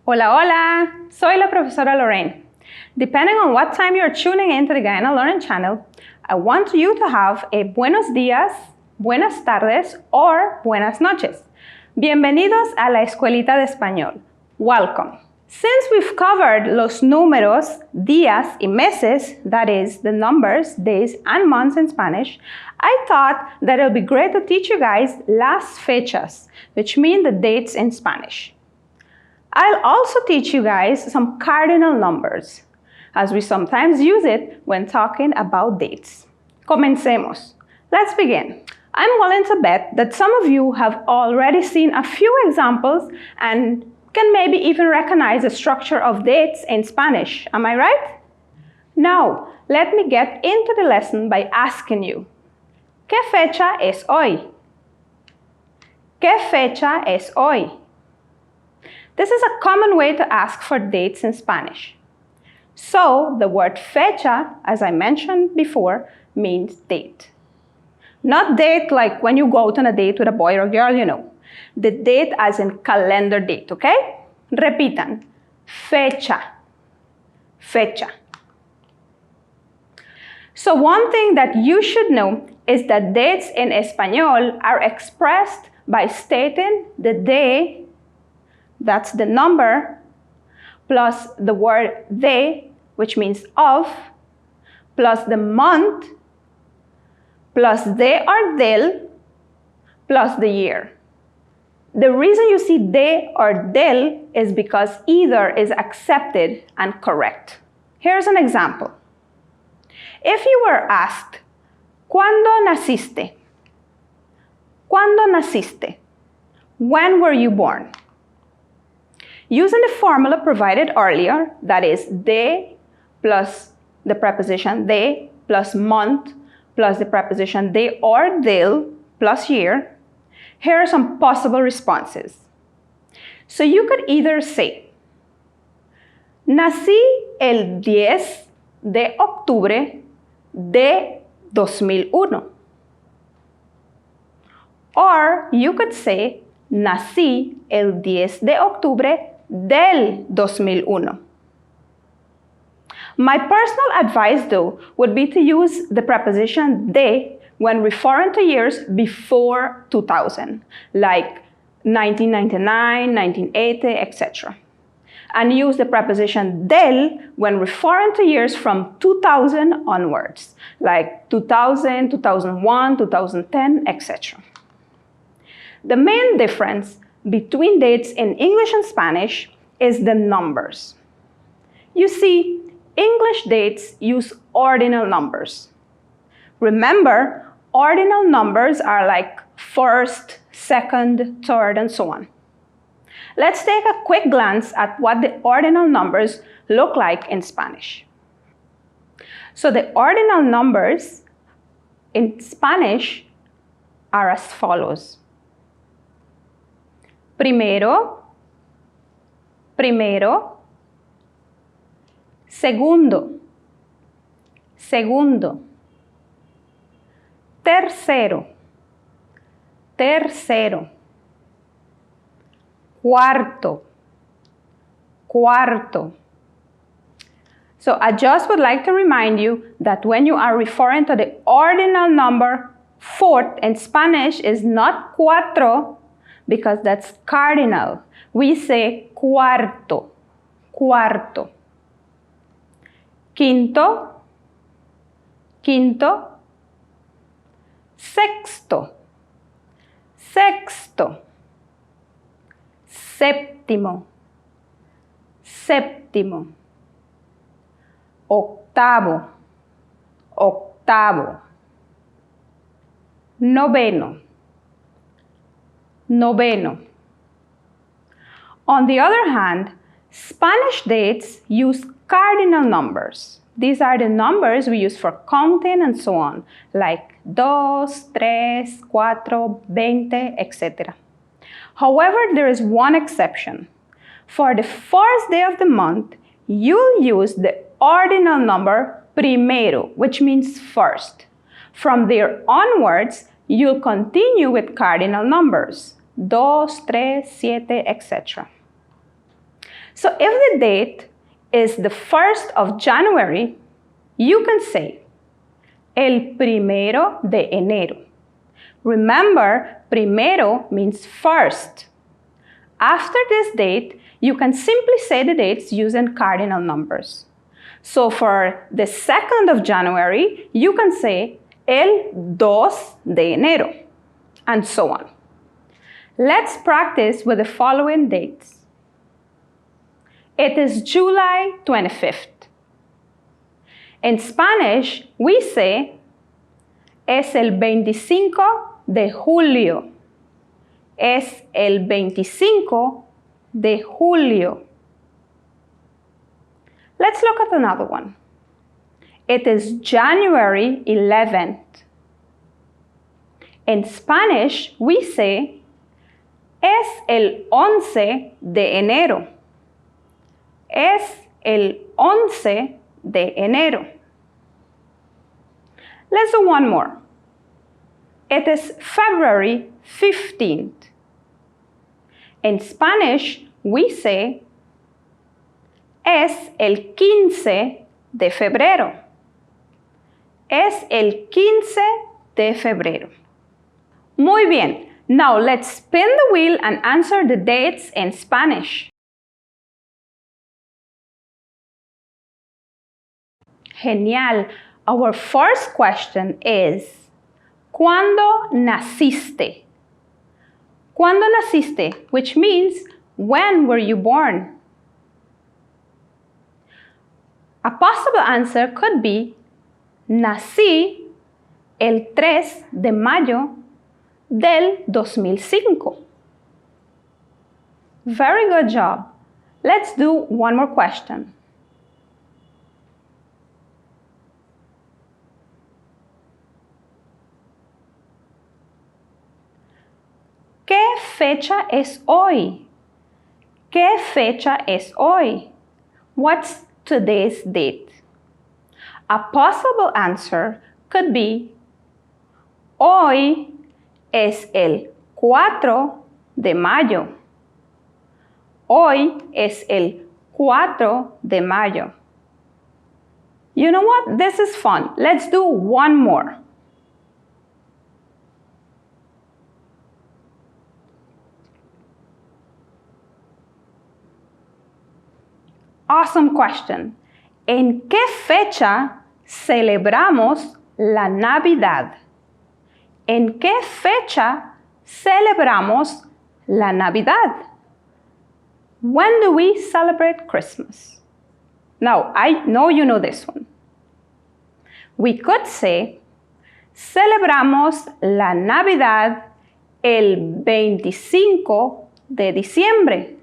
Hola, hola! Soy la profesora Lorraine. Depending on what time you're tuning into the Guyana Learning channel, I want you to have a buenos días, buenas tardes, or buenas noches. Bienvenidos a la Escuelita de Español. Welcome. Since we've covered los números, días, y meses, that is, the numbers, days, and months in Spanish, I thought that it would be great to teach you guys las fechas, which mean the dates in Spanish. I'll also teach you guys some cardinal numbers, as we sometimes use it when talking about dates. Comencemos. Let's begin. I'm willing to bet that some of you have already seen a few examples and can maybe even recognize the structure of dates in Spanish. Am I right? Now, let me get into the lesson by asking you, ¿qué fecha es hoy? ¿Qué fecha es hoy? This is a common way to ask for dates in Spanish. So, the word fecha, as I mentioned before, means date. Not date like when you go out on a date with a boy or girl, you know. The date as in calendar date, okay? Repitan. Fecha. Fecha. So one thing that you should know is that dates in Español are expressed by stating the day, that's the number, plus the word de, which means of, plus the month, plus de or del, plus the year. The reason you see de or del is because either is accepted and correct. Here's an example. If you were asked, ¿Cuándo naciste? ¿Cuándo naciste? When were you born? Using the formula provided earlier, that is de plus the preposition de plus month plus the preposition de or del plus year, here are some possible responses. So you could either say, nací el 10 de octubre de 2001. Or you could say, nací el 10 de octubre del 2001. My personal advice, though, would be to use the preposition de when referring to years before 2000, like 1999, 1980, etc. And use the preposition del when referring to years from 2000 onwards, like 2000, 2001, 2010, etc. The main difference between dates in English and Spanish is the numbers. You see, English dates use ordinal numbers. Remember, ordinal numbers are like first, second, third, and so on. Let's take a quick glance at what the ordinal numbers look like in Spanish. So the ordinal numbers in Spanish are as follows. Primero, primero, segundo, segundo, tercero, tercero, cuarto, cuarto. So I just would like to remind you that when you are referring to the ordinal number fourth in Spanish is not cuatro, because that's cardinal. We say cuarto, cuarto. Quinto, quinto. Sexto, sexto. Séptimo, séptimo. Octavo, octavo. Noveno, noveno. On the other hand, Spanish dates use cardinal numbers. These are the numbers we use for counting and so on, like dos, tres, cuatro, veinte, etc. However, there is one exception. For the first day of the month, you'll use the ordinal number primero, which means first. From there onwards, you'll continue with cardinal numbers, dos, tres, siete, etc. So if the date is the 1st of January, you can say el primero de enero. Remember, primero means first. After this date, you can simply say the dates using cardinal numbers. So for the 2nd of January, you can say el 2 de enero, and so on. Let's practice with the following dates. It is July 25th. In Spanish, we say es el 25 de julio. Es el 25 de julio. Let's look at another one. It is January 11th. In Spanish, we say es el 11 de enero. Es el 11 de enero. Let's do one more. It is February 15th. In Spanish, we say es el 15 de febrero. Es el 15 de febrero. Muy bien. Now let's spin the wheel and answer the dates in Spanish. Genial. Our first question is, ¿cuándo naciste? ¿Cuándo naciste? Which means, when were you born? A possible answer could be, nací el 3 de mayo del 2005. Very good job. Let's do one more question. ¿Qué fecha es hoy? ¿Qué fecha es hoy? What's today's date? A possible answer could be, hoy es el 4 de mayo. Hoy es el 4 de mayo. You know what? This is fun. Let's do one more. Awesome question. ¿En qué fecha celebramos la Navidad? ¿En qué fecha celebramos la Navidad? When do we celebrate Christmas? Now, I know you know this one. We could say, celebramos la Navidad el 25 de diciembre.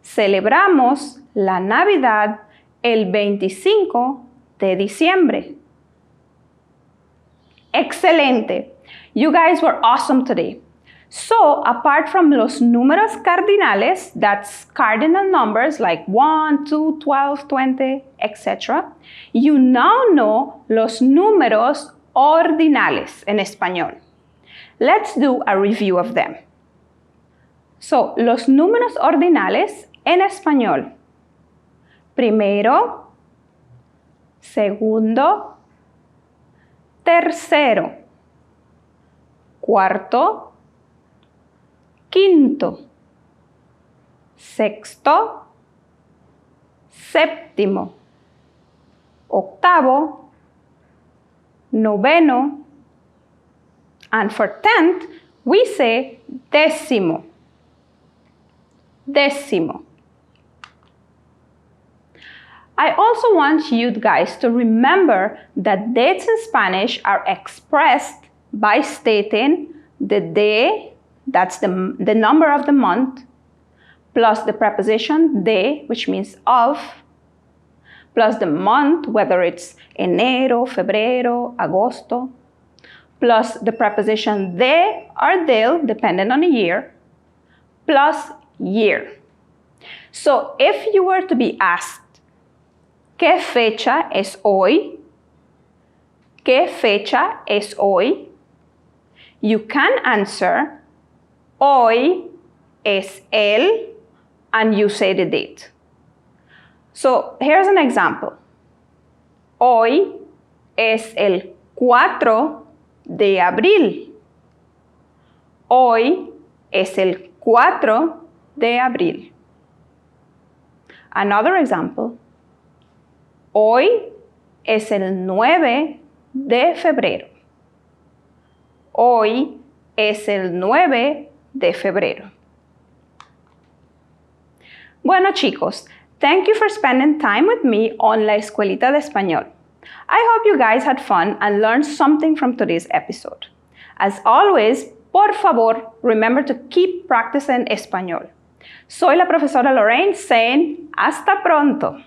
Celebramos la Navidad el 25 de diciembre. Excelente. You guys were awesome today. So, apart from los números cardinales, that's cardinal numbers like 1, 2, 12, 20, etc., you now know los números ordinales en español. Let's do a review of them. So, los números ordinales en español. Primero, segundo, tercero, cuarto, quinto, sexto, séptimo, octavo, noveno, and for 10th, we say décimo. Décimo. I also want you guys to remember that dates in Spanish are expressed by stating the day, that's the number of the month, plus the preposition de, which means of, plus the month, whether it's enero, febrero, agosto, plus the preposition de or del, depending on the year, plus year. So if you were to be asked, ¿qué fecha es hoy? ¿Qué fecha es hoy? You can answer, hoy es el, and you say the date. So here's an example. Hoy es el 4 de abril. Hoy es el 4 de abril. Another example. Hoy es el 9 de febrero. Hoy es el 9 de febrero. Bueno, chicos, thank you for spending time with me on La Escuelita de Español. I hope you guys had fun and learned something from today's episode. As always, por favor, remember to keep practicing español. Soy la profesora Lorraine saying, hasta pronto.